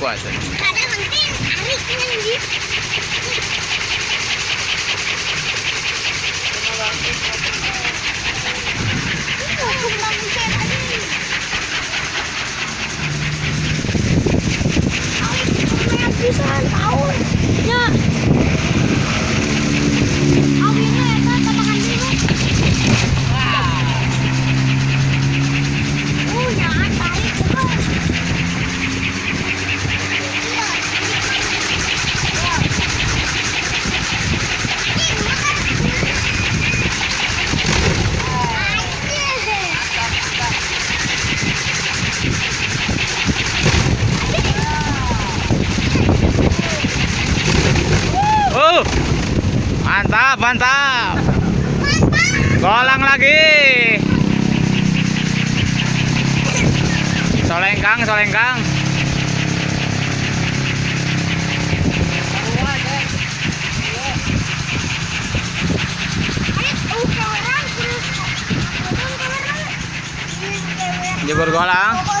buat. Kadang penting tarik dengan gitu. Bisa tahun ya awalnya eta tambahan dulu jangan tarik terus Mantap, mantap. Golang lagi. Solengkang, solengkang. Jebur golang.